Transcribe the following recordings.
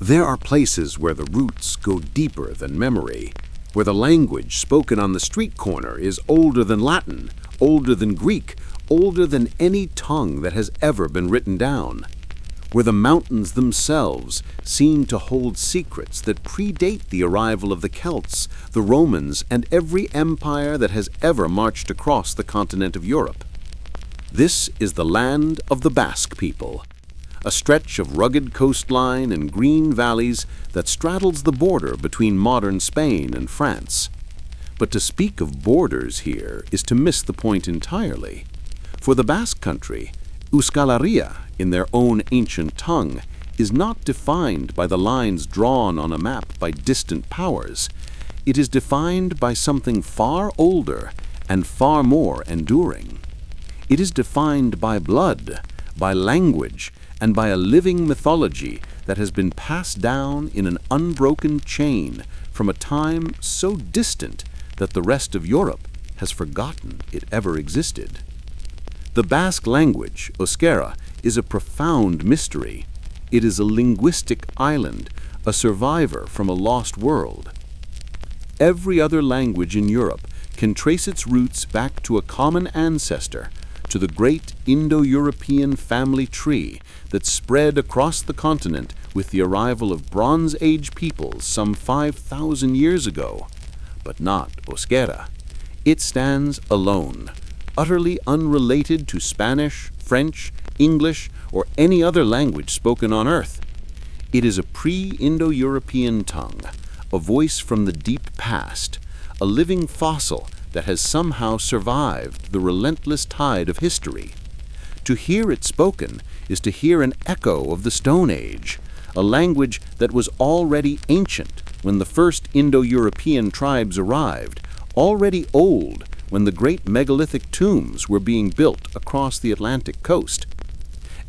There are places where the roots go deeper than memory, where the language spoken on the street corner is older than Latin, older than Greek, older than any tongue that has ever been written down, where the mountains themselves seem to hold secrets that predate the arrival of the Celts, the Romans, and every empire that has ever marched across the continent of Europe. This is the land of the Basque people, a stretch of rugged coastline and green valleys that straddles the border between modern Spain and France. But to speak of borders here is to miss the point entirely. For the Basque country, Euskal Herria, in their own ancient tongue, is not defined by the lines drawn on a map by distant powers. It is defined by something far older and far more enduring. It is defined by blood, by language, and by a living mythology that has been passed down in an unbroken chain from a time so distant that the rest of Europe has forgotten it ever existed. The Basque language, Euskera, is a profound mystery. It is a linguistic island, a survivor from a lost world. Every other language in Europe can trace its roots back to a common ancestor, to the great Indo-European family tree that spread across the continent with the arrival of Bronze Age peoples some 5,000 years ago. But not Euskera. It stands alone, utterly unrelated to Spanish, French, English, or any other language spoken on Earth. It is a pre-Indo-European tongue, a voice from the deep past, a living fossil that has somehow survived the relentless tide of history. To hear it spoken is to hear an echo of the Stone Age, a language that was already ancient when the first Indo-European tribes arrived, already old when the great megalithic tombs were being built across the Atlantic coast.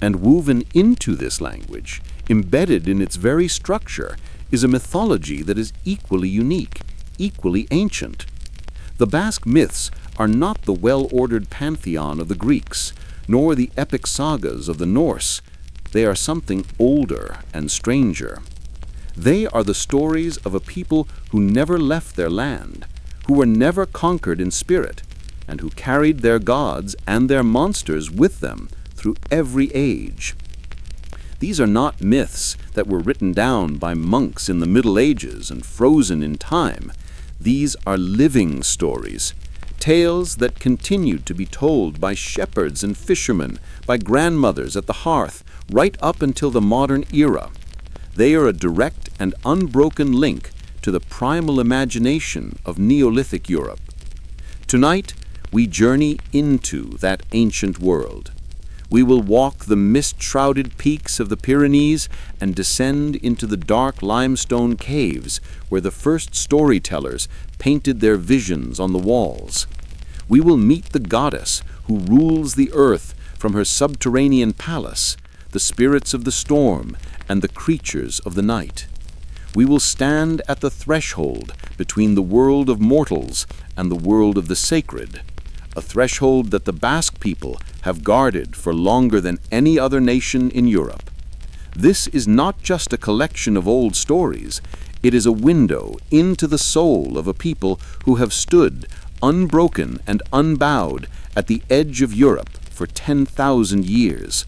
And woven into this language, embedded in its very structure, is a mythology that is equally unique, equally ancient. The Basque myths are not the well-ordered pantheon of the Greeks, nor the epic sagas of the Norse. They are something older and stranger. They are the stories of a people who never left their land, who were never conquered in spirit, and who carried their gods and their monsters with them through every age. These are not myths that were written down by monks in the Middle Ages and frozen in time. These are living stories, tales that continued to be told by shepherds and fishermen, by grandmothers at the hearth, right up until the modern era. They are a direct and unbroken link to the primal imagination of Neolithic Europe. Tonight, we journey into that ancient world. We will walk the mist-shrouded peaks of the Pyrenees and descend into the dark limestone caves where the first storytellers painted their visions on the walls. We will meet the goddess who rules the earth from her subterranean palace, the spirits of the storm and the creatures of the night. We will stand at the threshold between the world of mortals and the world of the sacred, a threshold that the Basque people have guarded for longer than any other nation in Europe. This is not just a collection of old stories, it is a window into the soul of a people who have stood, unbroken and unbowed, at the edge of Europe for 10,000 years.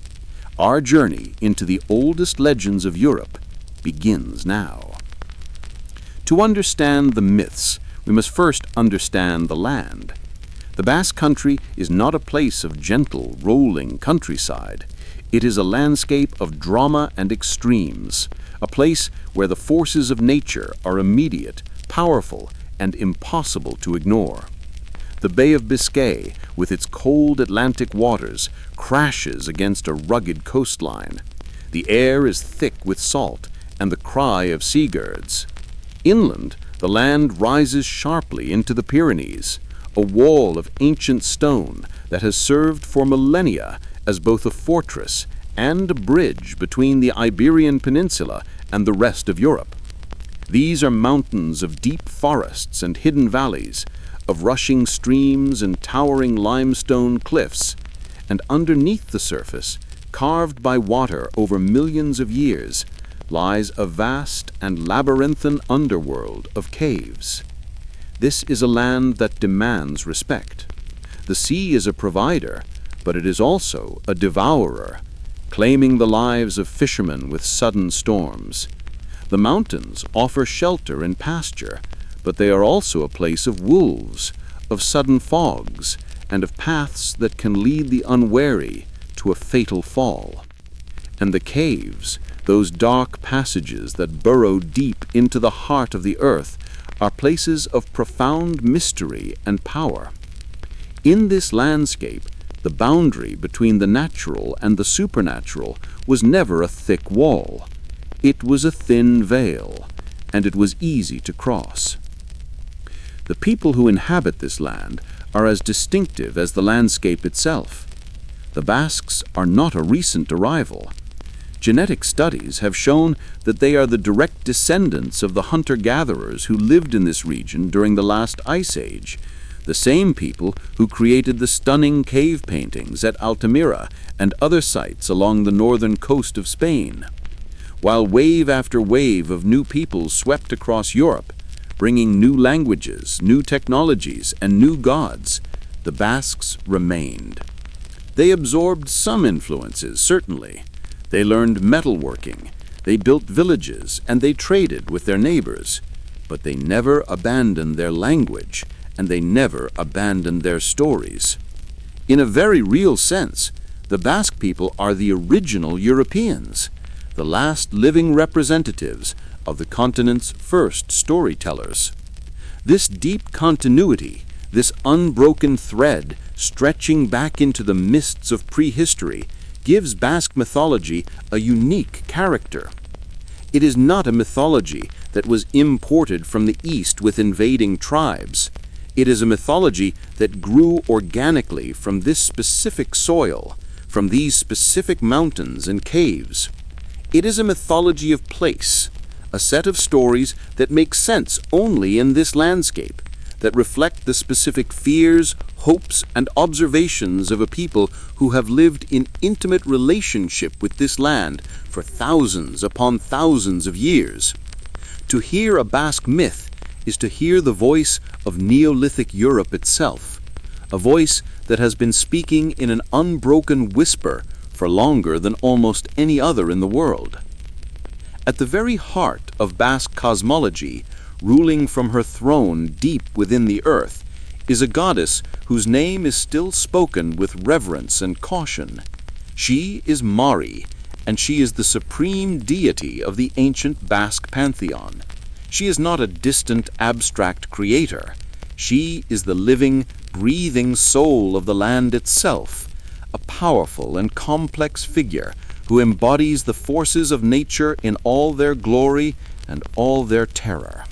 Our journey into the oldest legends of Europe begins now. To understand the myths, we must first understand the land. The Basque Country is not a place of gentle, rolling countryside. It is a landscape of drama and extremes, a place where the forces of nature are immediate, powerful, and impossible to ignore. The Bay of Biscay, with its cold Atlantic waters, crashes against a rugged coastline. The air is thick with salt and the cry of seagulls. Inland, the land rises sharply into the Pyrenees, a wall of ancient stone that has served for millennia as both a fortress and a bridge between the Iberian Peninsula and the rest of Europe. These are mountains of deep forests and hidden valleys, of rushing streams and towering limestone cliffs, and underneath the surface, carved by water over millions of years, lies a vast and labyrinthine underworld of caves. This is a land that demands respect. The sea is a provider, but it is also a devourer, claiming the lives of fishermen with sudden storms. The mountains offer shelter and pasture, but they are also a place of wolves, of sudden fogs, and of paths that can lead the unwary to a fatal fall. And the caves, those dark passages that burrow deep into the heart of the earth, are places of profound mystery and power. In this landscape, the boundary between the natural and the supernatural was never a thick wall. It was a thin veil, and it was easy to cross. The people who inhabit this land are as distinctive as the landscape itself. The Basques are not a recent arrival. Genetic studies have shown that they are the direct descendants of the hunter-gatherers who lived in this region during the last ice age, the same people who created the stunning cave paintings at Altamira and other sites along the northern coast of Spain. While wave after wave of new peoples swept across Europe, bringing new languages, new technologies, and new gods, the Basques remained. They absorbed some influences, certainly. They learned metalworking, they built villages, and they traded with their neighbors. But they never abandoned their language, and they never abandoned their stories. In a very real sense, the Basque people are the original Europeans, the last living representatives of the continent's first storytellers. This deep continuity, this unbroken thread stretching back into the mists of prehistory, gives Basque mythology a unique character. It is not a mythology that was imported from the East with invading tribes. It is a mythology that grew organically from this specific soil, from these specific mountains and caves. It is a mythology of place, a set of stories that make sense only in this landscape, that reflect the specific fears, hopes, and observations of a people who have lived in intimate relationship with this land for thousands upon thousands of years. To hear a Basque myth is to hear the voice of Neolithic Europe itself, a voice that has been speaking in an unbroken whisper for longer than almost any other in the world. At the very heart of Basque cosmology, ruling from her throne deep within the earth, is a goddess whose name is still spoken with reverence and caution. She is Mari, and she is the supreme deity of the ancient Basque pantheon. She is not a distant, abstract creator. She is the living, breathing soul of the land itself, a powerful and complex figure who embodies the forces of nature in all their glory and all their terror.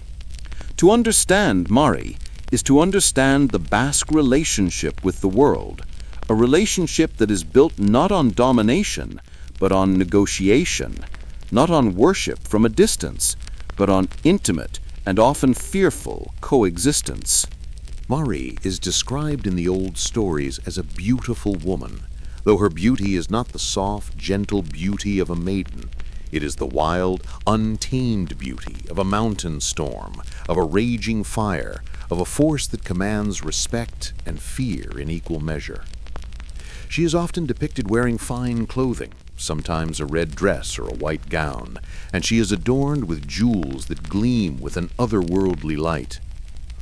To understand Mari is to understand the Basque relationship with the world, a relationship that is built not on domination, but on negotiation, not on worship from a distance, but on intimate and often fearful coexistence. Mari is described in the old stories as a beautiful woman, though her beauty is not the soft, gentle beauty of a maiden. It is the wild, untamed beauty of a mountain storm, of a raging fire, of a force that commands respect and fear in equal measure. She is often depicted wearing fine clothing, sometimes a red dress or a white gown, and she is adorned with jewels that gleam with an otherworldly light.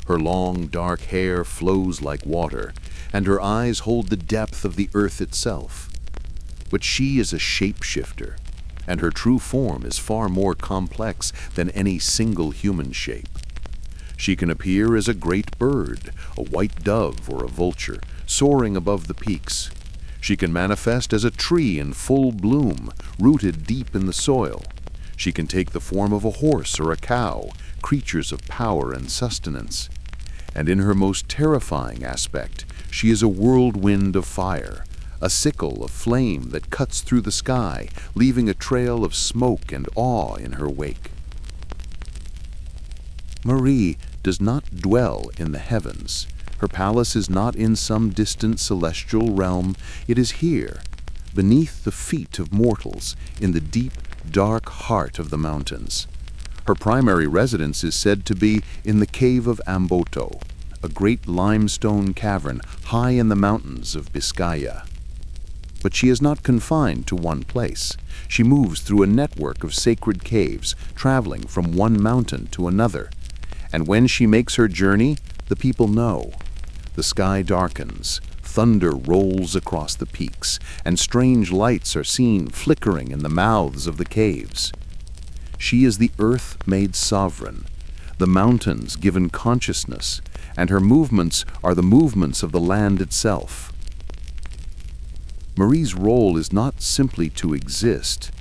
Her long, dark hair flows like water, and her eyes hold the depth of the earth itself. But she is a shapeshifter, and her true form is far more complex than any single human shape. She can appear as a great bird, a white dove or a vulture, soaring above the peaks. She can manifest as a tree in full bloom, rooted deep in the soil. She can take the form of a horse or a cow, creatures of power and sustenance. And in her most terrifying aspect, she is a whirlwind of fire, a sickle of flame that cuts through the sky, leaving a trail of smoke and awe in her wake. Marie does not dwell in the heavens. Her palace is not in some distant celestial realm. It is here, beneath the feet of mortals, in the deep, dark heart of the mountains. Her primary residence is said to be in the cave of Amboto, a great limestone cavern high in the mountains of Biscaya. But she is not confined to one place. She moves through a network of sacred caves, traveling from one mountain to another. And when she makes her journey, the people know. The sky darkens, thunder rolls across the peaks, and strange lights are seen flickering in the mouths of the caves. She is the earth made sovereign, the mountains given consciousness, and her movements are the movements of the land itself. Marie's role is not simply to exist.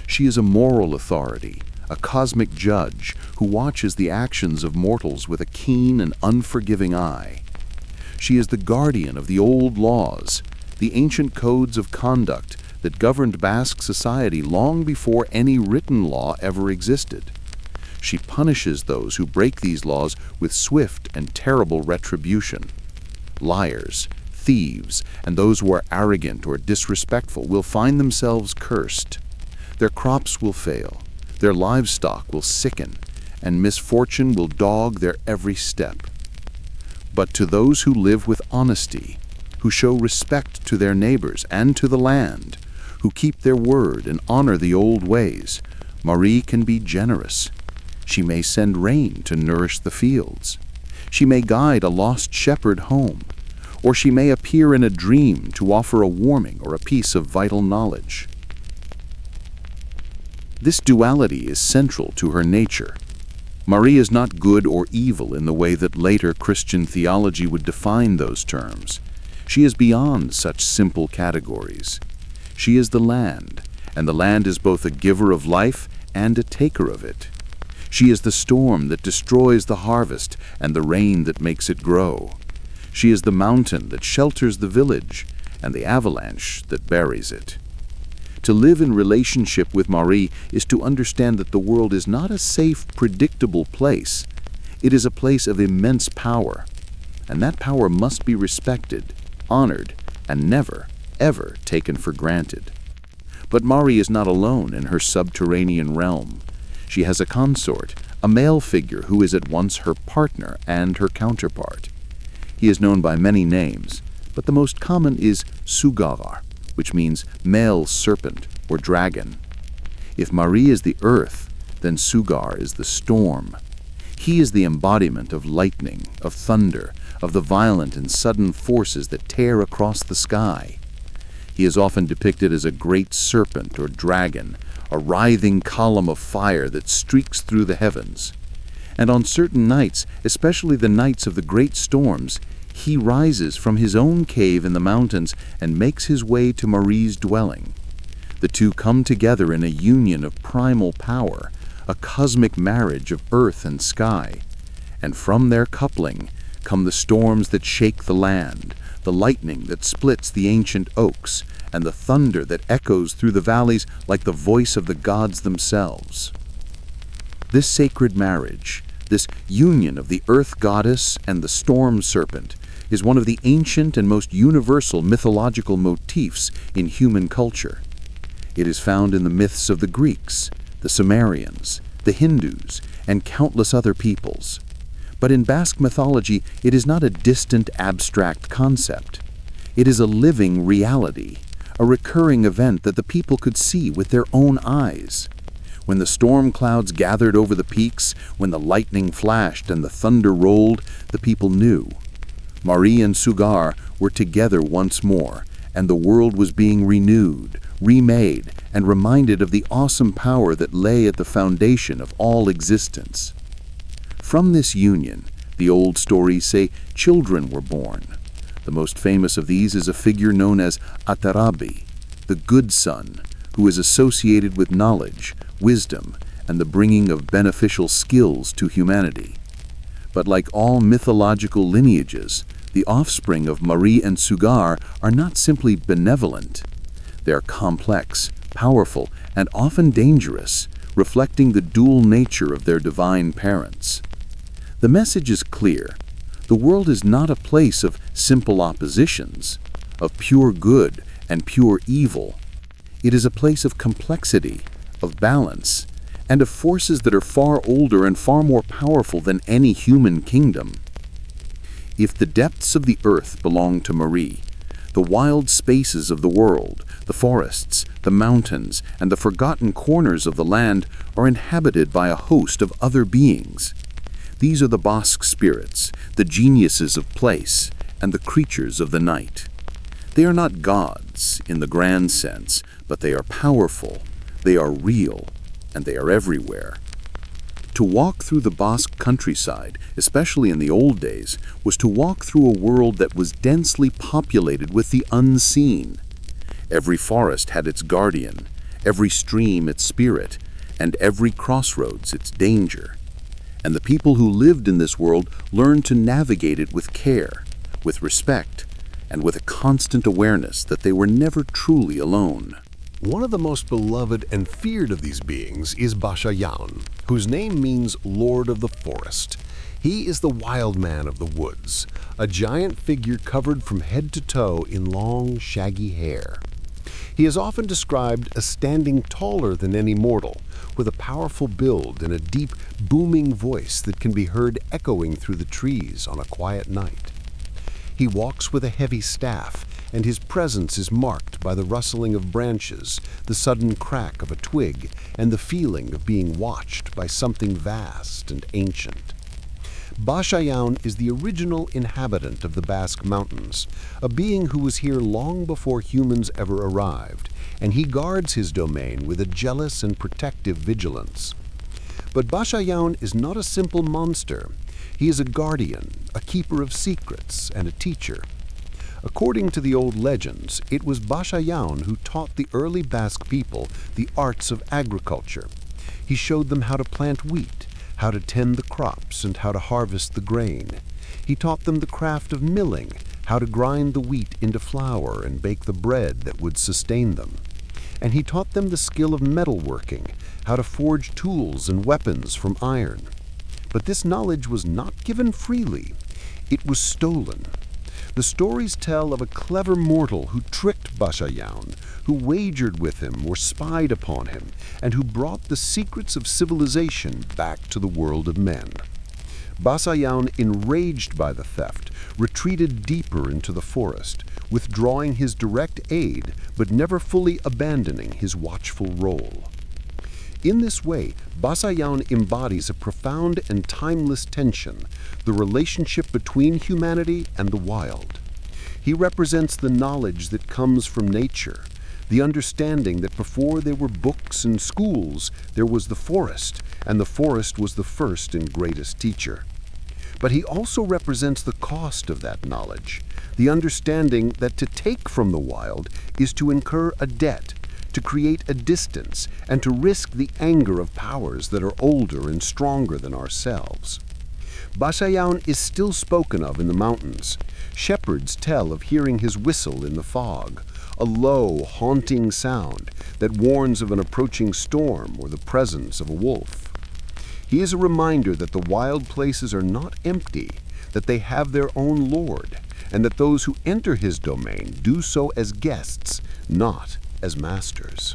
She is a moral authority, a cosmic judge who watches the actions of mortals with a keen and unforgiving eye. She is the guardian of the old laws, the ancient codes of conduct that governed Basque society long before any written law ever existed. She punishes those who break these laws with swift and terrible retribution. Liars, thieves, and those who are arrogant or disrespectful will find themselves cursed. Their crops will fail, their livestock will sicken, and misfortune will dog their every step. But to those who live with honesty, who show respect to their neighbors and to the land, who keep their word and honor the old ways, Marie can be generous. She may send rain to nourish the fields. She may guide a lost shepherd home, or she may appear in a dream to offer a warning or a piece of vital knowledge. This duality is central to her nature. Marie is not good or evil in the way that later Christian theology would define those terms. She is beyond such simple categories. She is the land, and the land is both a giver of life and a taker of it. She is the storm that destroys the harvest and the rain that makes it grow. She is the mountain that shelters the village and the avalanche that buries it. To live in relationship with Marie is to understand that the world is not a safe, predictable place. It is a place of immense power, and that power must be respected, honored, and never, ever taken for granted. But Marie is not alone in her subterranean realm. She has a consort, a male figure who is at once her partner and her counterpart. He is known by many names, but the most common is Sugar, which means male serpent or dragon. If Marie is the earth, then Sugar is the storm. He is the embodiment of lightning, of thunder, of the violent and sudden forces that tear across the sky. He is often depicted as a great serpent or dragon, a writhing column of fire that streaks through the heavens. And on certain nights, especially the nights of the great storms, he rises from his own cave in the mountains and makes his way to Marie's dwelling. The two come together in a union of primal power, a cosmic marriage of earth and sky. And from their coupling come the storms that shake the land, the lightning that splits the ancient oaks, and the thunder that echoes through the valleys like the voice of the gods themselves. This sacred marriage, this union of the earth goddess and the storm serpent, is one of the ancient and most universal mythological motifs in human culture. It is found in the myths of the Greeks, the Sumerians, the Hindus, and countless other peoples. But in Basque mythology, it is not a distant, abstract concept. It is a living reality, a recurring event that the people could see with their own eyes. When the storm clouds gathered over the peaks, when the lightning flashed and the thunder rolled, the people knew. Marie and Sugar were together once more, and the world was being renewed, remade, and reminded of the awesome power that lay at the foundation of all existence. From this union, the old stories say children were born. The most famous of these is a figure known as Atarabi, the good son, who is associated with knowledge, wisdom, and the bringing of beneficial skills to humanity. But like all mythological lineages, the offspring of Marie and Sugar are not simply benevolent. They are complex, powerful, and often dangerous, reflecting the dual nature of their divine parents. The message is clear. The world is not a place of simple oppositions, of pure good and pure evil. It is a place of complexity, of balance, and of forces that are far older and far more powerful than any human kingdom. If the depths of the earth belong to Marie, the wild spaces of the world, the forests, the mountains, and the forgotten corners of the land are inhabited by a host of other beings. These are the Basque spirits, the geniuses of place, and the creatures of the night. They are not gods in the grand sense, but they are powerful, they are real, and they are everywhere. To walk through the Basque countryside, especially in the old days, was to walk through a world that was densely populated with the unseen. Every forest had its guardian, every stream its spirit, and every crossroads its danger. And the people who lived in this world learned to navigate it with care, with respect, and with a constant awareness that they were never truly alone. One of the most beloved and feared of these beings is Bashayan, whose name means Lord of the Forest. He is the wild man of the woods, a giant figure covered from head to toe in long, shaggy hair. He is often described as standing taller than any mortal, with a powerful build and a deep, booming voice that can be heard echoing through the trees on a quiet night. He walks with a heavy staff, and his presence is marked by the rustling of branches, the sudden crack of a twig, and the feeling of being watched by something vast and ancient. Bashayan is the original inhabitant of the Basque Mountains, a being who was here long before humans ever arrived, and he guards his domain with a jealous and protective vigilance. But Bashayan is not a simple monster. He is a guardian, a keeper of secrets, and a teacher. According to the old legends, it was Bashayan who taught the early Basque people the arts of agriculture. He showed them how to plant wheat, how to tend the crops, and how to harvest the grain. He taught them the craft of milling, how to grind the wheat into flour and bake the bread that would sustain them. And he taught them the skill of metalworking, how to forge tools and weapons from iron. But this knowledge was not given freely. It was stolen. The stories tell of a clever mortal who tricked Bashayan, who wagered with him or spied upon him, and who brought the secrets of civilization back to the world of men. Bashayan, enraged by the theft, retreated deeper into the forest, withdrawing his direct aid but never fully abandoning his watchful role. In this way, Bashayan embodies a profound and timeless tension, the relationship between humanity and the wild. He represents the knowledge that comes from nature, the understanding that before there were books and schools, there was the forest, and the forest was the first and greatest teacher. But he also represents the cost of that knowledge, the understanding that to take from the wild is to incur a debt, to create a distance, and to risk the anger of powers that are older and stronger than ourselves. Bashayan is still spoken of in the mountains. Shepherds tell of hearing his whistle in the fog, a low, haunting sound that warns of an approaching storm or the presence of a wolf. He is a reminder that the wild places are not empty, that they have their own lord, and that those who enter his domain do so as guests, not as masters.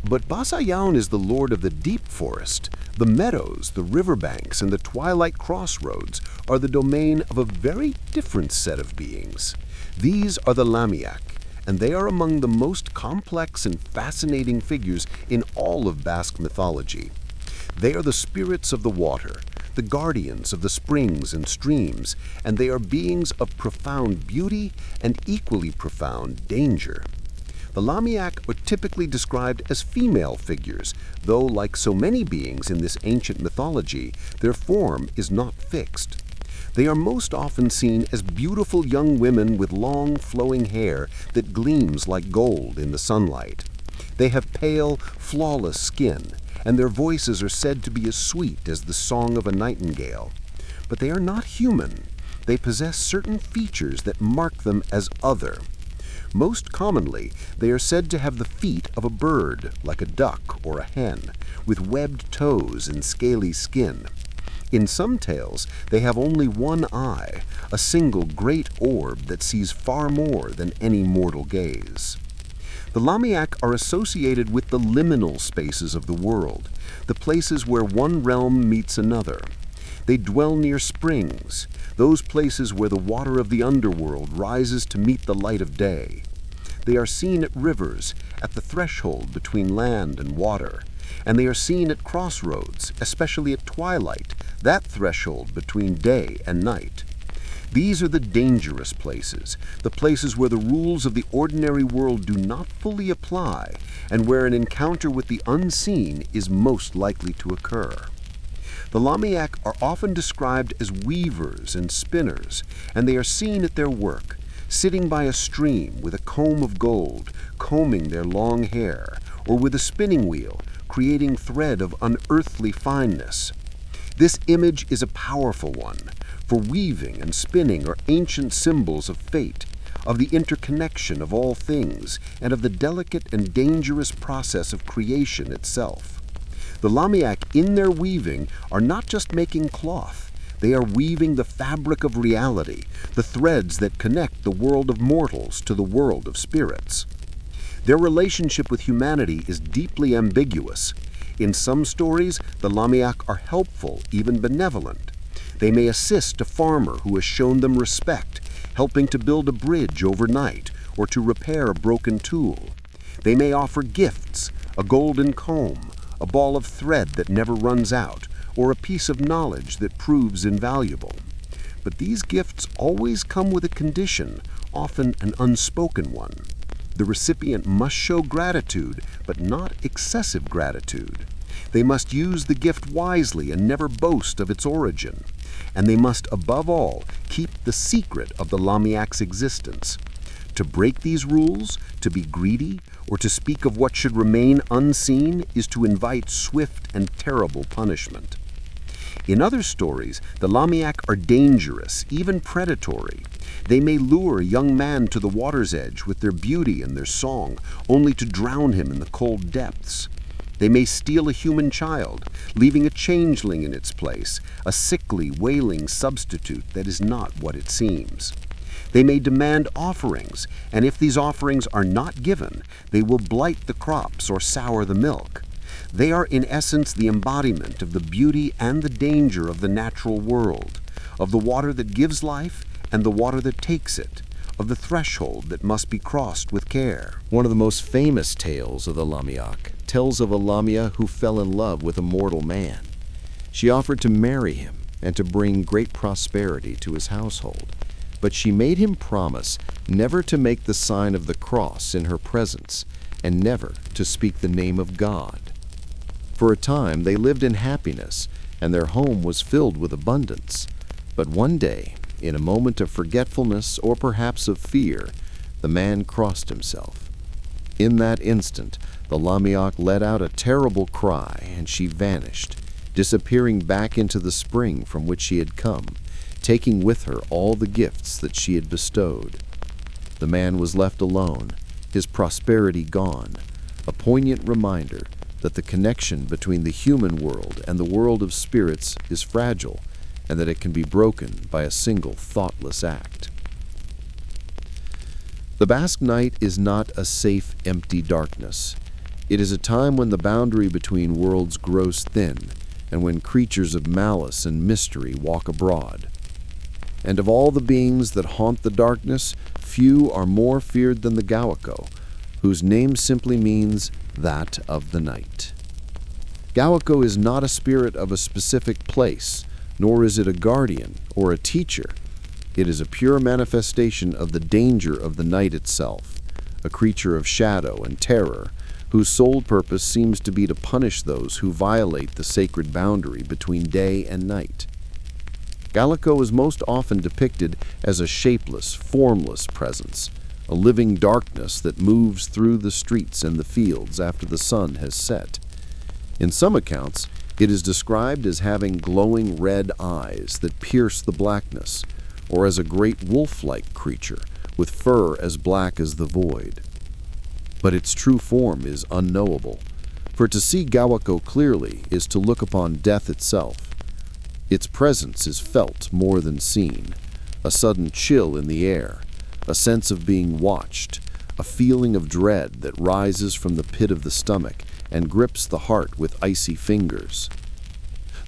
But Bashayan is the lord of the deep forest. The meadows, the riverbanks, and the twilight crossroads are the domain of a very different set of beings. These are the Lamiak, and they are among the most complex and fascinating figures in all of Basque mythology. They are the spirits of the water, the guardians of the springs and streams, and they are beings of profound beauty and equally profound danger. The Lamiak are typically described as female figures, though like so many beings in this ancient mythology, their form is not fixed. They are most often seen as beautiful young women with long, flowing hair that gleams like gold in the sunlight. They have pale, flawless skin, and their voices are said to be as sweet as the song of a nightingale. But they are not human. They possess certain features that mark them as other. Most commonly, they are said to have the feet of a bird, like a duck or a hen, with webbed toes and scaly skin. In some tales, they have only one eye, a single great orb that sees far more than any mortal gaze. The Lamiak are associated with the liminal spaces of the world, the places where one realm meets another. They dwell near springs, those places where the water of the underworld rises to meet the light of day. They are seen at rivers, at the threshold between land and water, and they are seen at crossroads, especially at twilight, that threshold between day and night. These are the dangerous places, the places where the rules of the ordinary world do not fully apply, and where an encounter with the unseen is most likely to occur. The Lamiak are often described as weavers and spinners, and they are seen at their work, sitting by a stream with a comb of gold, combing their long hair, or with a spinning wheel, creating thread of unearthly fineness. This image is a powerful one, for weaving and spinning are ancient symbols of fate, of the interconnection of all things, and of the delicate and dangerous process of creation itself. The Lamiak, in their weaving, are not just making cloth. They are weaving the fabric of reality, the threads that connect the world of mortals to the world of spirits. Their relationship with humanity is deeply ambiguous. In some stories, the Lamiak are helpful, even benevolent. They may assist a farmer who has shown them respect, helping to build a bridge overnight or to repair a broken tool. They may offer gifts, a golden comb, a ball of thread that never runs out, or a piece of knowledge that proves invaluable. But these gifts always come with a condition, often an unspoken one. The recipient must show gratitude, but not excessive gratitude. They must use the gift wisely and never boast of its origin. And they must, above all, keep the secret of the Lamiak's existence. To break these rules, to be greedy, or to speak of what should remain unseen is to invite swift and terrible punishment. In other stories, the Lamiak are dangerous, even predatory. They may lure a young man to the water's edge with their beauty and their song, only to drown him in the cold depths. They may steal a human child, leaving a changeling in its place, a sickly, wailing substitute that is not what it seems. They may demand offerings, and if these offerings are not given, they will blight the crops or sour the milk. They are in essence the embodiment of the beauty and the danger of the natural world, of the water that gives life and the water that takes it, of the threshold that must be crossed with care. One of the most famous tales of the Lamiak tells of a Lamia who fell in love with a mortal man. She offered to marry him and to bring great prosperity to his household, but she made him promise never to make the sign of the cross in her presence and never to speak the name of God. For a time they lived in happiness, and their home was filled with abundance. But one day, in a moment of forgetfulness or perhaps of fear, the man crossed himself. In that instant, the Lamiak let out a terrible cry, and she vanished, disappearing back into the spring from which she had come, taking with her all the gifts that she had bestowed. The man was left alone, his prosperity gone, a poignant reminder that the connection between the human world and the world of spirits is fragile, and that it can be broken by a single thoughtless act. The Basque night is not a safe, empty darkness. It is a time when the boundary between worlds grows thin, and when creatures of malice and mystery walk abroad. And of all the beings that haunt the darkness, few are more feared than the Gawako, whose name simply means that of the night. Gawako is not a spirit of a specific place, nor is it a guardian or a teacher. It is a pure manifestation of the danger of the night itself, a creature of shadow and terror, whose sole purpose seems to be to punish those who violate the sacred boundary between day and night. Gawako is most often depicted as a shapeless, formless presence, a living darkness that moves through the streets and the fields after the sun has set. In some accounts, it is described as having glowing red eyes that pierce the blackness, or as a great wolf-like creature with fur as black as the void. But its true form is unknowable, for to see Gawako clearly is to look upon death itself. Its presence is felt more than seen, a sudden chill in the air, a sense of being watched, a feeling of dread that rises from the pit of the stomach and grips the heart with icy fingers.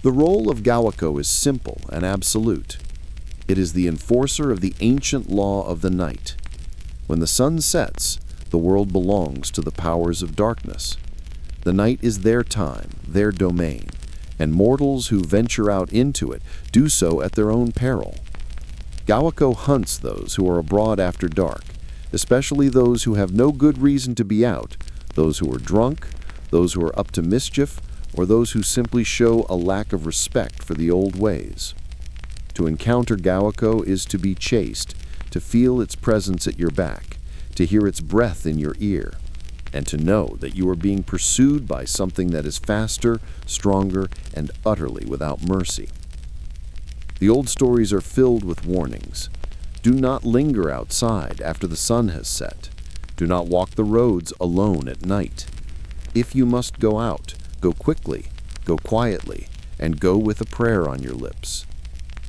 The role of Gawako is simple and absolute. It is the enforcer of the ancient law of the night. When the sun sets, the world belongs to the powers of darkness. The night is their time, their domain, and mortals who venture out into it do so at their own peril. Gawako hunts those who are abroad after dark, especially those who have no good reason to be out, those who are drunk, those who are up to mischief, or those who simply show a lack of respect for the old ways. To encounter Gawako is to be chased, to feel its presence at your back, to hear its breath in your ear, and to know that you are being pursued by something that is faster, stronger, and utterly without mercy. The old stories are filled with warnings. Do not linger outside after the sun has set. Do not walk the roads alone at night. If you must go out, go quickly, go quietly, and go with a prayer on your lips.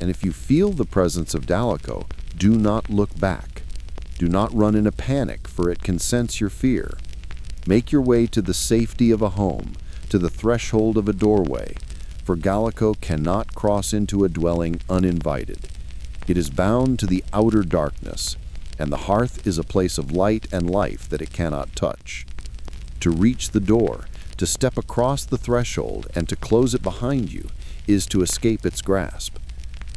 And if you feel the presence of Gawako, do not look back. Do not run in a panic, for it can sense your fear. Make your way to the safety of a home, to the threshold of a doorway, for Gawako cannot cross into a dwelling uninvited. It is bound to the outer darkness, and the hearth is a place of light and life that it cannot touch. To reach the door, to step across the threshold, and to close it behind you is to escape its grasp.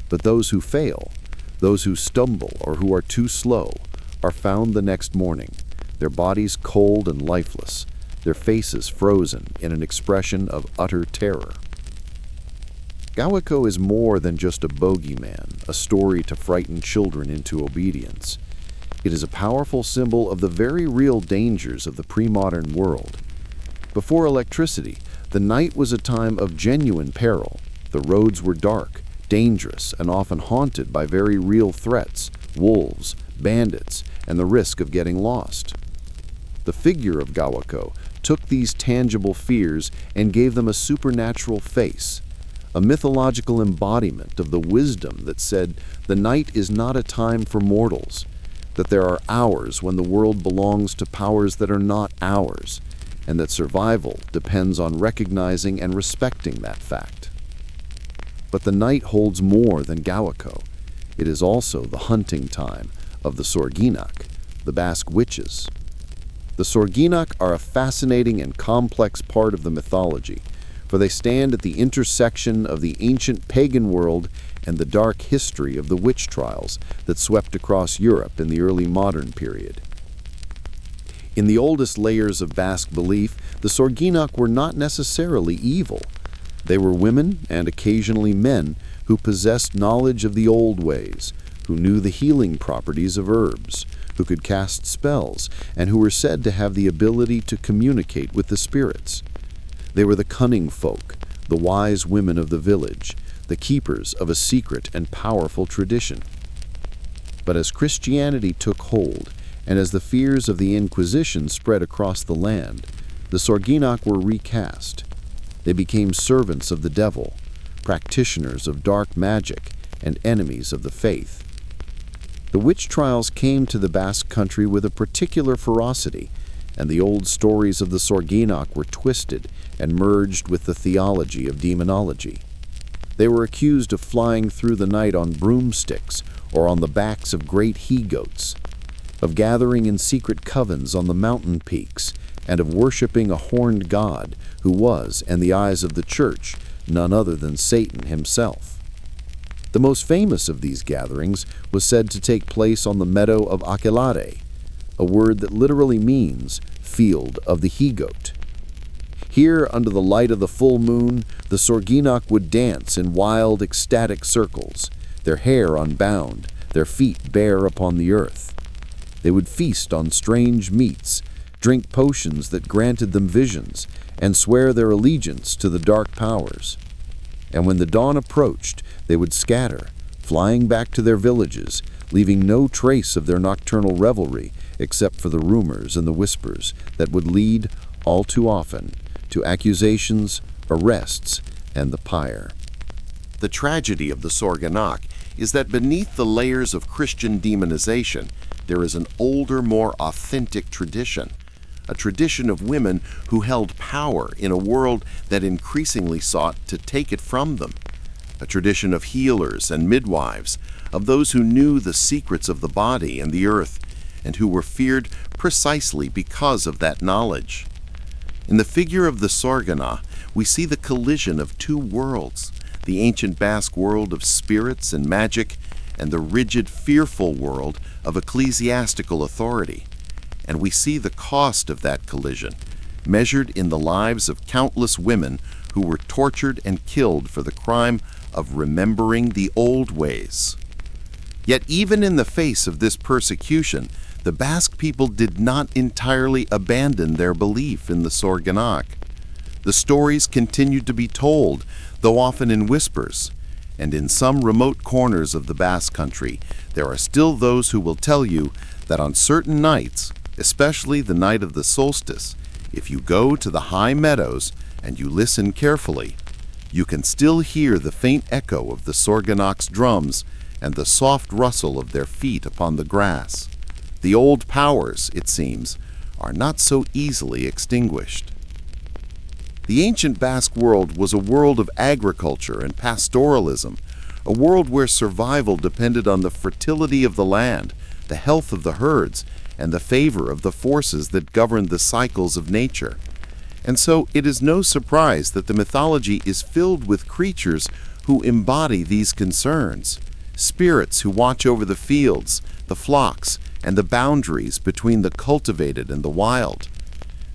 But those who fail, those who stumble or who are too slow, are found the next morning, their bodies cold and lifeless, their faces frozen in an expression of utter terror. Gawako is more than just a bogeyman, a story to frighten children into obedience. It is a powerful symbol of the very real dangers of the pre-modern world. Before electricity, the night was a time of genuine peril. The roads were dark, dangerous, and often haunted by very real threats, wolves, bandits, and the risk of getting lost. The figure of Gawako took these tangible fears and gave them a supernatural face, a mythological embodiment of the wisdom that said the night is not a time for mortals, that there are hours when the world belongs to powers that are not ours, and that survival depends on recognizing and respecting that fact. But the night holds more than Gawako. It is also the hunting time of the Sorginak, the Basque witches. The Sorginak are a fascinating and complex part of the mythology, for they stand at the intersection of the ancient pagan world and the dark history of the witch trials that swept across Europe in the early modern period. In the oldest layers of Basque belief, the Sorginak were not necessarily evil. They were women, and occasionally men, who possessed knowledge of the old ways, who knew the healing properties of herbs, who could cast spells, and who were said to have the ability to communicate with the spirits. They were the cunning folk, the wise women of the village, the keepers of a secret and powerful tradition. But as Christianity took hold, and as the fears of the Inquisition spread across the land, the Sorginak were recast. They became servants of the devil, practitioners of dark magic, and enemies of the faith. The witch trials came to the Basque country with a particular ferocity, and the old stories of the Sorginak were twisted and merged with the theology of demonology. They were accused of flying through the night on broomsticks or on the backs of great he-goats, of gathering in secret covens on the mountain peaks, and of worshipping a horned god who was, in the eyes of the church, none other than Satan himself. The most famous of these gatherings was said to take place on the meadow of Aquelarre, a word that literally means field of the he-goat. Here, under the light of the full moon, the Sorginak would dance in wild, ecstatic circles, their hair unbound, their feet bare upon the earth. They would feast on strange meats, drink potions that granted them visions, and swear their allegiance to the dark powers. And when the dawn approached, they would scatter, flying back to their villages, leaving no trace of their nocturnal revelry except for the rumors and the whispers that would lead, all too often, to accusations, arrests, and the pyre. The tragedy of the Sorginak is that beneath the layers of Christian demonization, there is an older, more authentic tradition. A tradition of women who held power in a world that increasingly sought to take it from them. A tradition of healers and midwives, of those who knew the secrets of the body and the earth, and who were feared precisely because of that knowledge. In the figure of the Sorgana, we see the collision of two worlds, the ancient Basque world of spirits and magic, and the rigid, fearful world of ecclesiastical authority. And we see the cost of that collision, measured in the lives of countless women who were tortured and killed for the crime of remembering the old ways. Yet even in the face of this persecution, the Basque people did not entirely abandon their belief in the Sorganak. The stories continued to be told, though often in whispers, and in some remote corners of the Basque country, there are still those who will tell you that on certain nights, especially the night of the solstice, if you go to the high meadows and you listen carefully, you can still hear the faint echo of the Sorganak's drums and the soft rustle of their feet upon the grass. The old powers, it seems, are not so easily extinguished. The ancient Basque world was a world of agriculture and pastoralism, a world where survival depended on the fertility of the land, the health of the herds, and the favor of the forces that governed the cycles of nature. And so it is no surprise that the mythology is filled with creatures who embody these concerns, spirits who watch over the fields, the flocks, and the boundaries between the cultivated and the wild.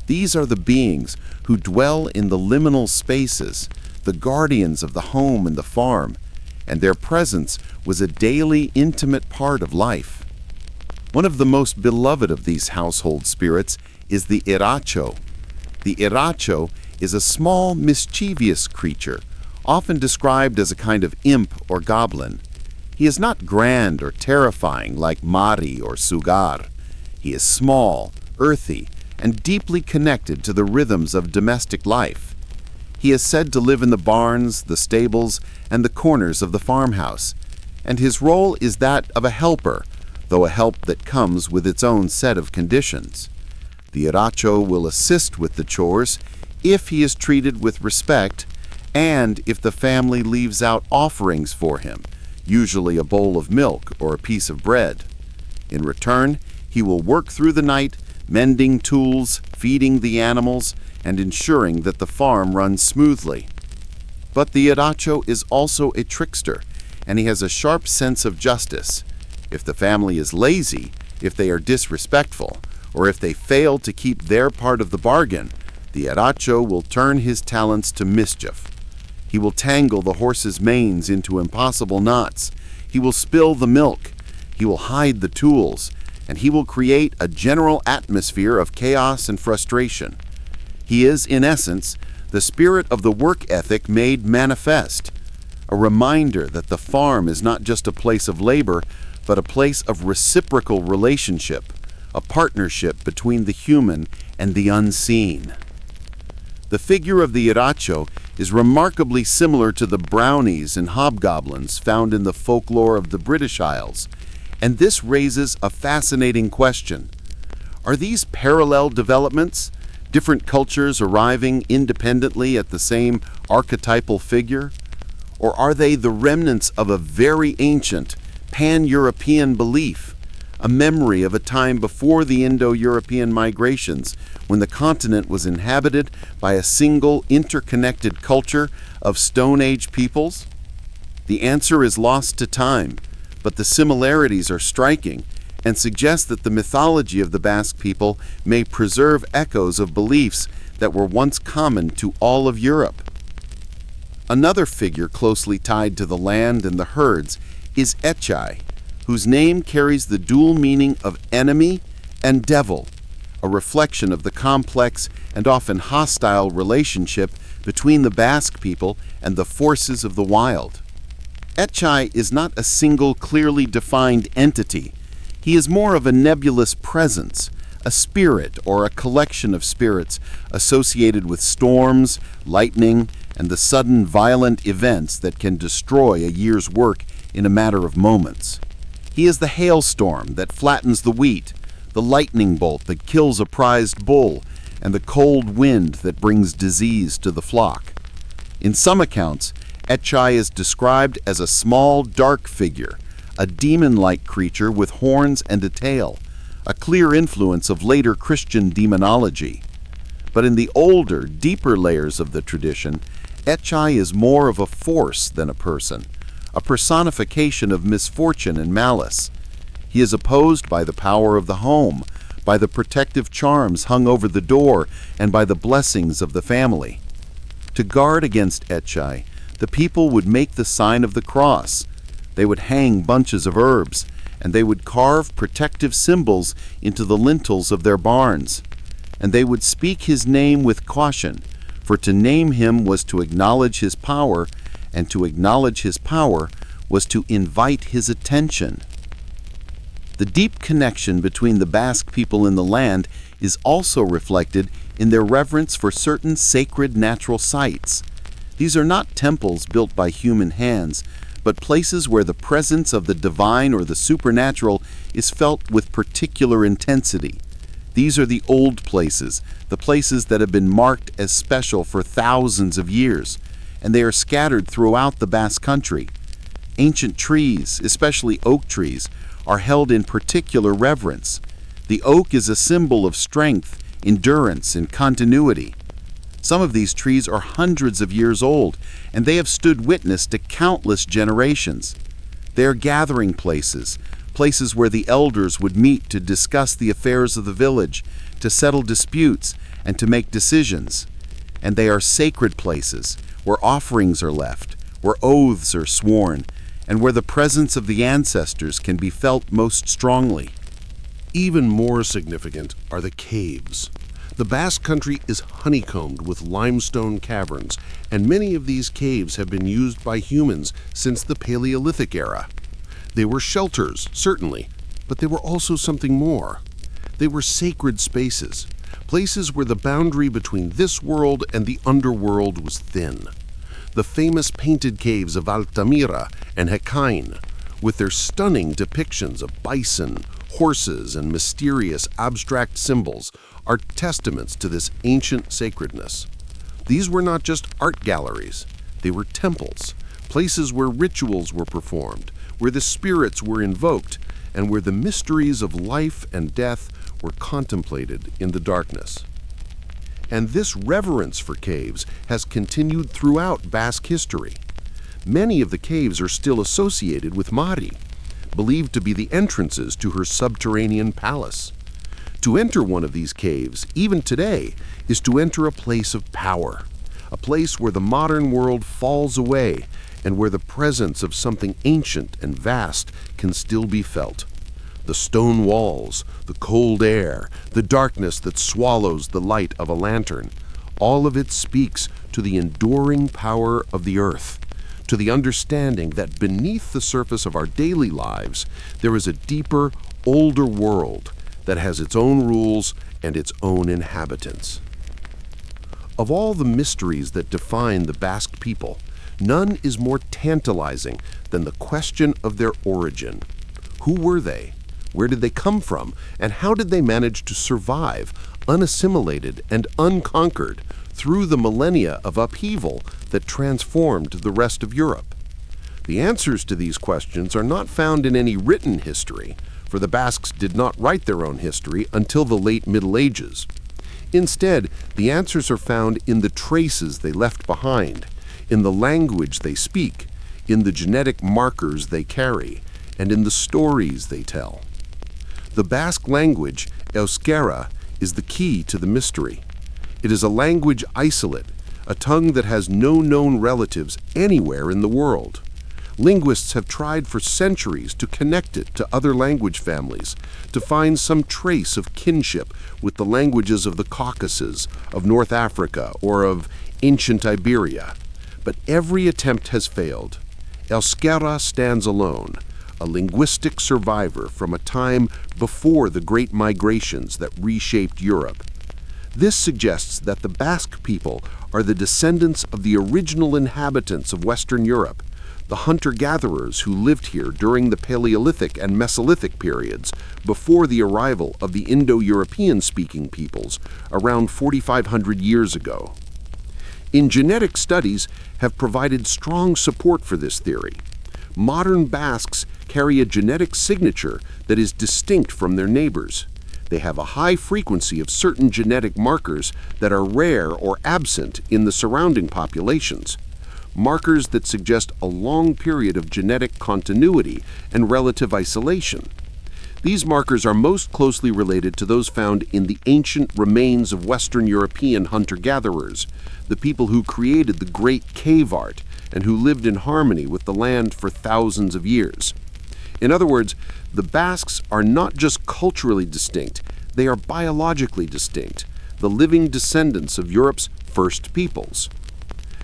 These are the beings who dwell in the liminal spaces, the guardians of the home and the farm, and their presence was a daily, intimate part of life. One of the most beloved of these household spirits is the Iracho. The Iracho is a small, mischievous creature, often described as a kind of imp or goblin. He is not grand or terrifying like Mari or Sugar. He is small, earthy, and deeply connected to the rhythms of domestic life. He is said to live in the barns, the stables, and the corners of the farmhouse, and his role is that of a helper, though a help that comes with its own set of conditions. The Iracho will assist with the chores if he is treated with respect and if the family leaves out offerings for him, usually a bowl of milk or a piece of bread. In return, he will work through the night, mending tools, feeding the animals, and ensuring that the farm runs smoothly. But the Iracho is also a trickster, and he has a sharp sense of justice. If the family is lazy, if they are disrespectful, or if they fail to keep their part of the bargain, the Iracho will turn his talents to mischief. He will tangle the horses' manes into impossible knots. He will spill the milk. He will hide the tools, and he will create a general atmosphere of chaos and frustration. He is, in essence, the spirit of the work ethic made manifest, a reminder that the farm is not just a place of labor, but a place of reciprocal relationship, a partnership between the human and the unseen. The figure of the Iracho is remarkably similar to the brownies and hobgoblins found in the folklore of the British Isles, and this raises a fascinating question. Are these parallel developments, different cultures arriving independently at the same archetypal figure? Or are they the remnants of a very ancient, pan-European belief, a memory of a time before the Indo-European migrations, when the continent was inhabited by a single interconnected culture of Stone Age peoples? The answer is lost to time, but the similarities are striking and suggest that the mythology of the Basque people may preserve echoes of beliefs that were once common to all of Europe. Another figure closely tied to the land and the herds is Echai, whose name carries the dual meaning of enemy and devil, a reflection of the complex and often hostile relationship between the Basque people and the forces of the wild. Echai is not a single clearly defined entity. He is more of a nebulous presence, a spirit or a collection of spirits associated with storms, lightning, and the sudden violent events that can destroy a year's work in a matter of moments. He He is the hailstorm that flattens the wheat, the lightning bolt that kills a prized bull, and the cold wind that brings disease to the flock. In some accounts, Etchai is described as a small, dark figure, a demon-like creature with horns and a tail, a clear influence of later Christian demonology. But in the older, deeper layers of the tradition, Etchai is more of a force than a person, a personification of misfortune and malice. He is opposed by the power of the home, by the protective charms hung over the door, and by the blessings of the family. To guard against Etchai, the people would make the sign of the cross. They would hang bunches of herbs, and they would carve protective symbols into the lintels of their barns. And they would speak his name with caution, for to name him was to acknowledge his power, and to acknowledge his power was to invite his attention. The deep connection between the Basque people in the land is also reflected in their reverence for certain sacred natural sites. These are not temples built by human hands, but places where the presence of the divine or the supernatural is felt with particular intensity. These are the old places, the places that have been marked as special for thousands of years, and they are scattered throughout the Basque country. Ancient trees, especially oak trees, are held in particular reverence. The oak is a symbol of strength, endurance, and continuity. Some of these trees are hundreds of years old, and they have stood witness to countless generations. They are gathering places, places where the elders would meet to discuss the affairs of the village, to settle disputes, and to make decisions. And they are sacred places, where offerings are left, where oaths are sworn, and where the presence of the ancestors can be felt most strongly. Even more significant are the caves. The Basque Country is honeycombed with limestone caverns, and many of these caves have been used by humans since the Paleolithic era. They were shelters, certainly, but they were also something more. They were sacred spaces, places where the boundary between this world and the underworld was thin. The famous painted caves of Altamira and Hekain, with their stunning depictions of bison, horses, and mysterious abstract symbols, are testaments to this ancient sacredness. These were not just art galleries, they were temples, places where rituals were performed, where the spirits were invoked, and where the mysteries of life and death were contemplated in the darkness. And this reverence for caves has continued throughout Basque history. Many of the caves are still associated with Mari, believed to be the entrances to her subterranean palace. To enter one of these caves, even today, is to enter a place of power, a place where the modern world falls away and where the presence of something ancient and vast can still be felt. The stone walls, the cold air, the darkness that swallows the light of a lantern, all of it speaks to the enduring power of the earth, to the understanding that beneath the surface of our daily lives, there is a deeper, older world that has its own rules and its own inhabitants. Of all the mysteries that define the Basque people, none is more tantalizing than the question of their origin. Who were they? Where did they come from? And how did they manage to survive, unassimilated and unconquered, through the millennia of upheaval that transformed the rest of Europe? The answers to these questions are not found in any written history, for the Basques did not write their own history until the late Middle Ages. Instead, the answers are found in the traces they left behind, in the language they speak, in the genetic markers they carry, and in the stories they tell. The Basque language, Euskera, is the key to the mystery. It is a language isolate, a tongue that has no known relatives anywhere in the world. Linguists have tried for centuries to connect it to other language families, to find some trace of kinship with the languages of the Caucasus, of North Africa, or of ancient Iberia. But every attempt has failed. Euskera stands alone, a linguistic survivor from a time before the great migrations that reshaped Europe. This suggests that the Basque people are the descendants of the original inhabitants of Western Europe, the hunter-gatherers who lived here during the Paleolithic and Mesolithic periods before the arrival of the Indo-European-speaking peoples around 4,500 years ago. In genetic studies have provided strong support for this theory. Modern Basques carry a genetic signature that is distinct from their neighbors. They have a high frequency of certain genetic markers that are rare or absent in the surrounding populations, markers that suggest a long period of genetic continuity and relative isolation. These markers are most closely related to those found in the ancient remains of Western European hunter-gatherers, the people who created the great cave art and who lived in harmony with the land for thousands of years. In other words, the Basques are not just culturally distinct, they are biologically distinct, the living descendants of Europe's first peoples.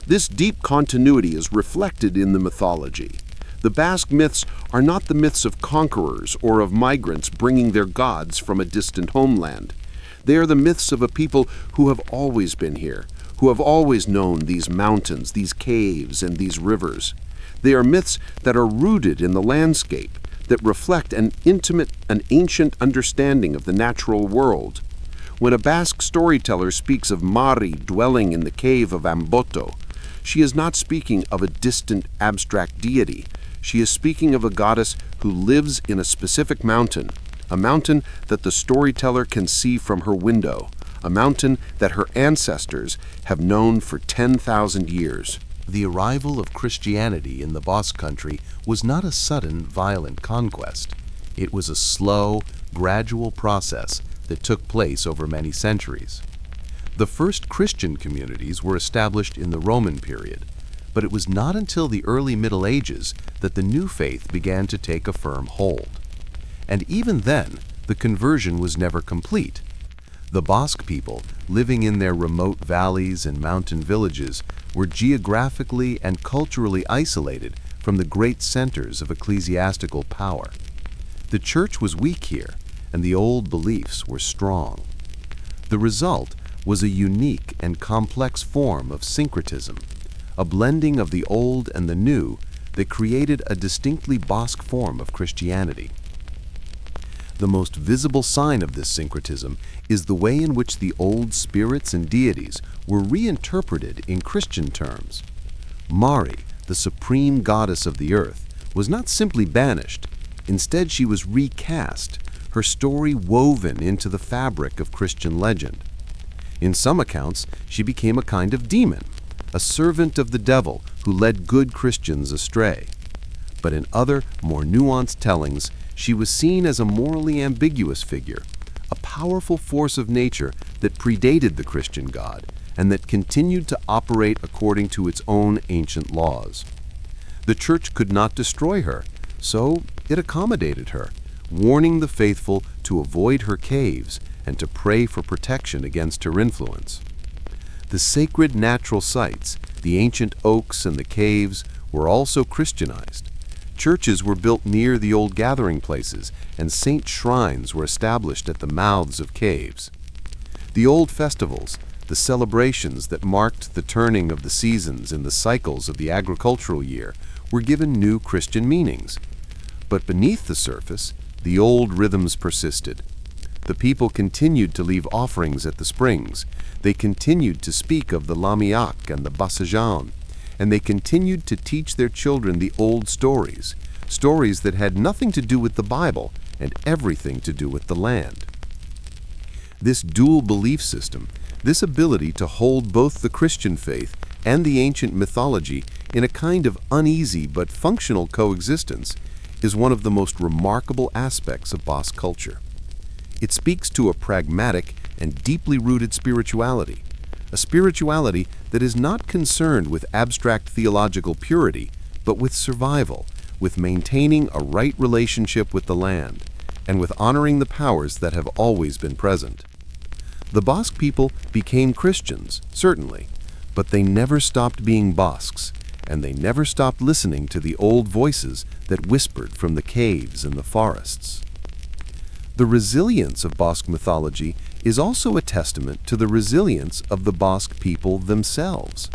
This deep continuity is reflected in the mythology. The Basque myths are not the myths of conquerors or of migrants bringing their gods from a distant homeland. They are the myths of a people who have always been here, who have always known these mountains, these caves, and these rivers. They are myths that are rooted in the landscape, that reflect an intimate and ancient understanding of the natural world. When a Basque storyteller speaks of Mari dwelling in the cave of Amboto, she is not speaking of a distant, abstract deity. She is speaking of a goddess who lives in a specific mountain, a mountain that the storyteller can see from her window, a mountain that her ancestors have known for 10,000 years. The arrival of Christianity in the Basque country was not a sudden, violent conquest. It was a slow, gradual process that took place over many centuries. The first Christian communities were established in the Roman period, but it was not until the early Middle Ages that the new faith began to take a firm hold. And even then, the conversion was never complete. The Basque people, living in their remote valleys and mountain villages, were geographically and culturally isolated from the great centers of ecclesiastical power. The church was weak here, and the old beliefs were strong. The result was a unique and complex form of syncretism, a blending of the old and the new that created a distinctly Basque form of Christianity. The most visible sign of this syncretism is the way in which the old spirits and deities were reinterpreted in Christian terms. Mari, the supreme goddess of the earth, was not simply banished. Instead, she was recast, her story woven into the fabric of Christian legend. In some accounts, she became a kind of demon, a servant of the devil who led good Christians astray. But in other, more nuanced tellings, she was seen as a morally ambiguous figure, a powerful force of nature that predated the Christian God and that continued to operate according to its own ancient laws. The church could not destroy her, so it accommodated her, warning the faithful to avoid her caves and to pray for protection against her influence. The sacred natural sites, the ancient oaks and the caves, were also Christianized. Churches were built near the old gathering places, and saint shrines were established at the mouths of caves. The old festivals, the celebrations that marked the turning of the seasons in the cycles of the agricultural year, were given new Christian meanings. But beneath the surface, the old rhythms persisted. The people continued to leave offerings at the springs. They continued to speak of the Lamiak and the Basajan, and they continued to teach their children the old stories, stories that had nothing to do with the Bible and everything to do with the land. This dual belief system, this ability to hold both the Christian faith and the ancient mythology in a kind of uneasy but functional coexistence, is one of the most remarkable aspects of Basque culture. It speaks to a pragmatic and deeply rooted spirituality, a spirituality that is not concerned with abstract theological purity, but with survival, with maintaining a right relationship with the land, and with honoring the powers that have always been present. The Basque people became Christians, certainly, but they never stopped being Basques, and they never stopped listening to the old voices that whispered from the caves and the forests. The resilience of Basque mythology is also a testament to the resilience of the Basque people themselves.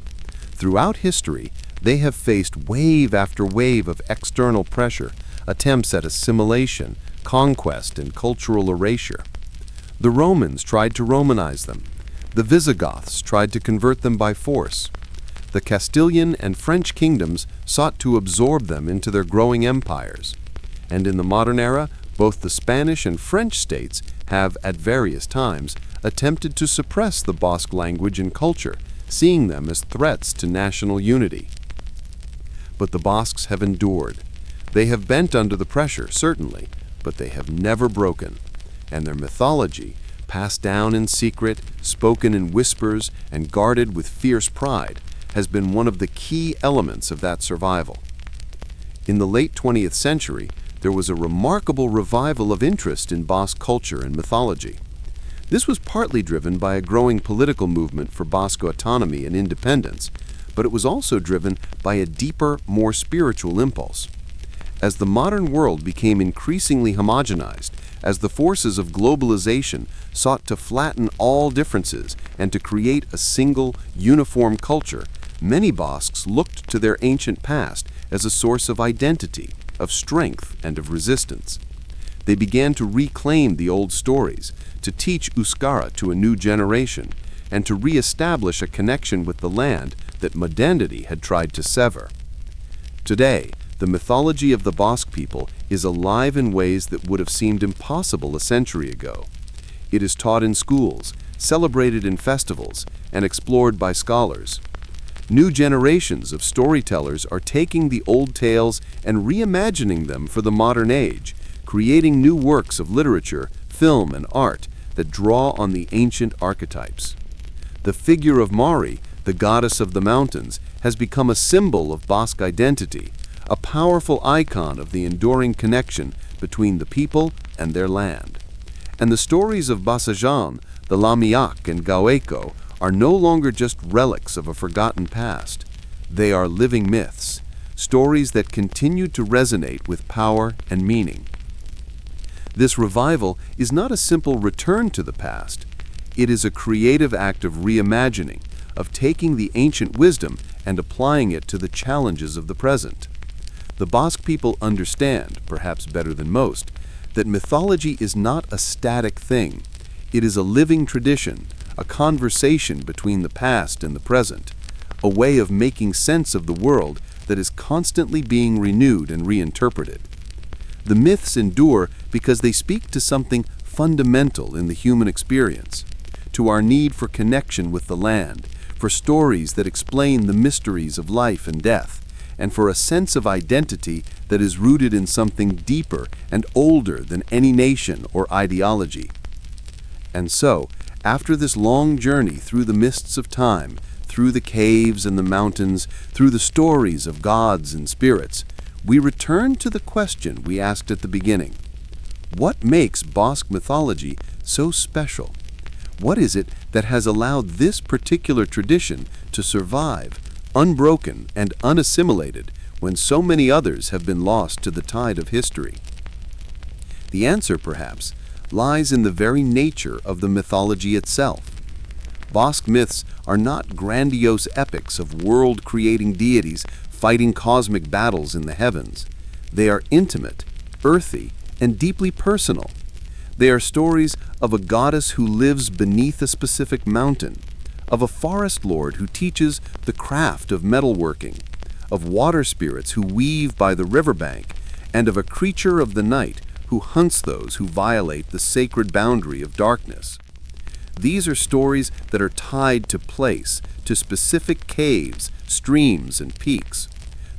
Throughout history, They have faced wave after wave of external pressure, attempts at assimilation, conquest, and cultural erasure. The Romans tried to Romanize them. The Visigoths tried to convert them by force. The Castilian and French kingdoms sought to absorb them into their growing empires. And in the modern era, both the Spanish and French states have, at various times, attempted to suppress the Basque language and culture, seeing them as threats to national unity. But the Basques have endured. They have bent under the pressure, certainly, but they have never broken. And their mythology, passed down in secret, spoken in whispers, and guarded with fierce pride, has been one of the key elements of that survival. In the late 20th century, there was a remarkable revival of interest in Basque culture and mythology. This was partly driven by a growing political movement for Basque autonomy and independence, but it was also driven by a deeper, more spiritual impulse. As the modern world became increasingly homogenized, as the forces of globalization sought to flatten all differences and to create a single, uniform culture, many Basques looked to their ancient past as a source of identity, of strength, and of resistance. They began to reclaim the old stories, to teach Euskara to a new generation, and to re-establish a connection with the land that modernity had tried to sever. Today, the mythology of the Basque people is alive in ways that would have seemed impossible a century ago. It is taught in schools, celebrated in festivals, and explored by scholars. New generations of storytellers are taking the old tales and reimagining them for the modern age, creating new works of literature, film, and art that draw on the ancient archetypes. The figure of Mari, the goddess of the mountains, has become a symbol of Basque identity, a powerful icon of the enduring connection between the people and their land. And the stories of Basajan, the Lamiak, and Gaueko are no longer just relics of a forgotten past. They are living myths, stories that continue to resonate with power and meaning. This revival is not a simple return to the past. It is a creative act of reimagining, of taking the ancient wisdom and applying it to the challenges of the present. The Basque people understand, perhaps better than most, that mythology is not a static thing. It is a living tradition, a conversation between the past and the present, a way of making sense of the world that is constantly being renewed and reinterpreted. The myths endure because they speak to something fundamental in the human experience, to our need for connection with the land, for stories that explain the mysteries of life and death, and for a sense of identity that is rooted in something deeper and older than any nation or ideology. And so, after this long journey through the mists of time, through the caves and the mountains, through the stories of gods and spirits, we return to the question we asked at the beginning. What makes Basque mythology so special? What is it that has allowed this particular tradition to survive, unbroken and unassimilated, when so many others have been lost to the tide of history? The answer, perhaps, lies in the very nature of the mythology itself. Basque myths are not grandiose epics of world-creating deities fighting cosmic battles in the heavens. They are intimate, earthy, and deeply personal. They are stories of a goddess who lives beneath a specific mountain, of a forest lord who teaches the craft of metalworking, of water spirits who weave by the riverbank, and of a creature of the night who hunts those who violate the sacred boundary of darkness. These are stories that are tied to place, to specific caves, streams, and peaks.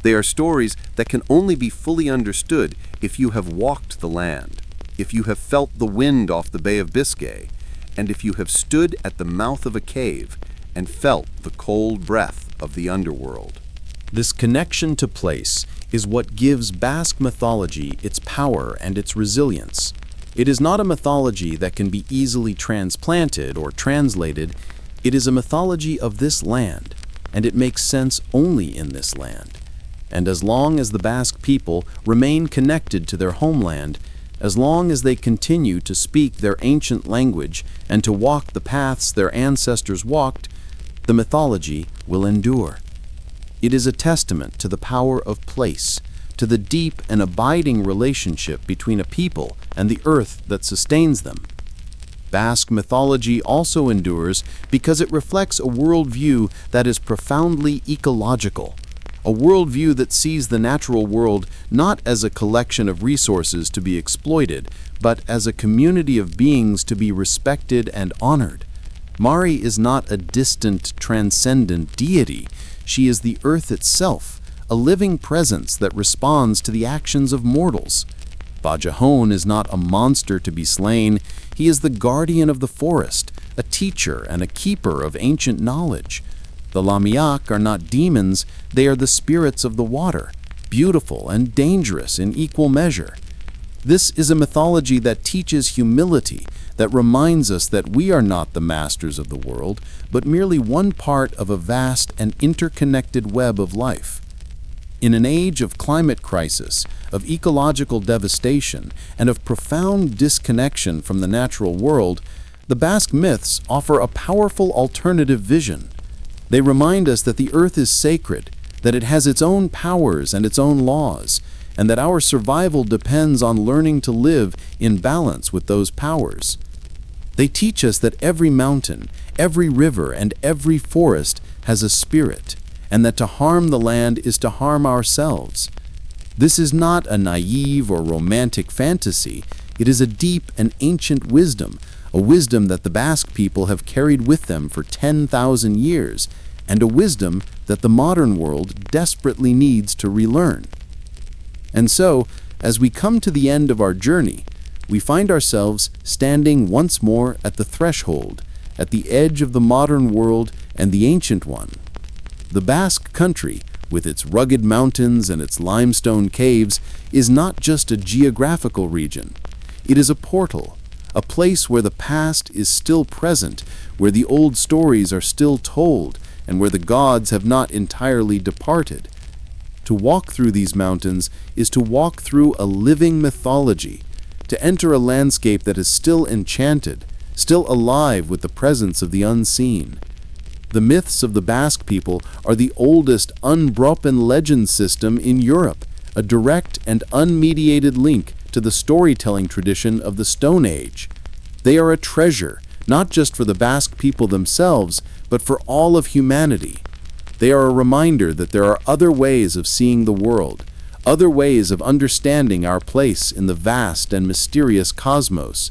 They are stories that can only be fully understood if you have walked the land, if you have felt the wind off the Bay of Biscay, and if you have stood at the mouth of a cave and felt the cold breath of the underworld. This connection to place is what gives Basque mythology its power and its resilience. It is not a mythology that can be easily transplanted or translated. It is a mythology of this land, and it makes sense only in this land. And as long as the Basque people remain connected to their homeland, as long as they continue to speak their ancient language and to walk the paths their ancestors walked, the mythology will endure. It is a testament to the power of place, to the deep and abiding relationship between a people and the earth that sustains them. Basque mythology also endures because it reflects a worldview that is profoundly ecological, a worldview that sees the natural world not as a collection of resources to be exploited, but as a community of beings to be respected and honored. Mari is not a distant, transcendent deity. She is the earth itself, a living presence that responds to the actions of mortals. Bajahon is not a monster to be slain. He is the guardian of the forest, a teacher and a keeper of ancient knowledge. The Lamiak are not demons, they are the spirits of the water, beautiful and dangerous in equal measure. This is a mythology that teaches humility, that reminds us that we are not the masters of the world, but merely one part of a vast and interconnected web of life. In an age of climate crisis, of ecological devastation, and of profound disconnection from the natural world, the Basque myths offer a powerful alternative vision. They remind us that the earth is sacred, that it has its own powers and its own laws, and that our survival depends on learning to live in balance with those powers. They teach us that every mountain, every river, and every forest has a spirit, and that to harm the land is to harm ourselves. This is not a naive or romantic fantasy. It is a deep and ancient wisdom, a wisdom that the Basque people have carried with them for 10,000 years, and a wisdom that the modern world desperately needs to relearn. And so, as we come to the end of our journey, we find ourselves standing once more at the threshold, at the edge of the modern world and the ancient one. The Basque country, with its rugged mountains and its limestone caves, is not just a geographical region. It is a portal, a place where the past is still present, where the old stories are still told, and where the gods have not entirely departed. To walk through these mountains is to walk through a living mythology, to enter a landscape that is still enchanted, still alive with the presence of the unseen. The myths of the Basque people are the oldest unbroken legend system in Europe, a direct and unmediated link to the storytelling tradition of the Stone Age. They are a treasure, not just for the Basque people themselves, but for all of humanity. They are a reminder that there are other ways of seeing the world, other ways of understanding our place in the vast and mysterious cosmos.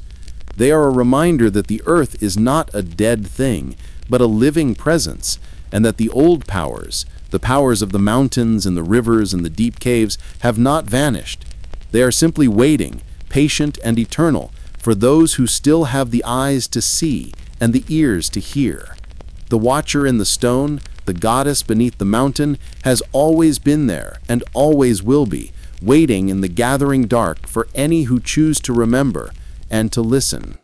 They are a reminder that the earth is not a dead thing, but a living presence, and that the old powers, the powers of the mountains and the rivers and the deep caves, have not vanished. They are simply waiting, patient and eternal, for those who still have the eyes to see and the ears to hear. The watcher in the stone, the goddess beneath the mountain, has always been there and always will be, waiting in the gathering dark for any who choose to remember and to listen.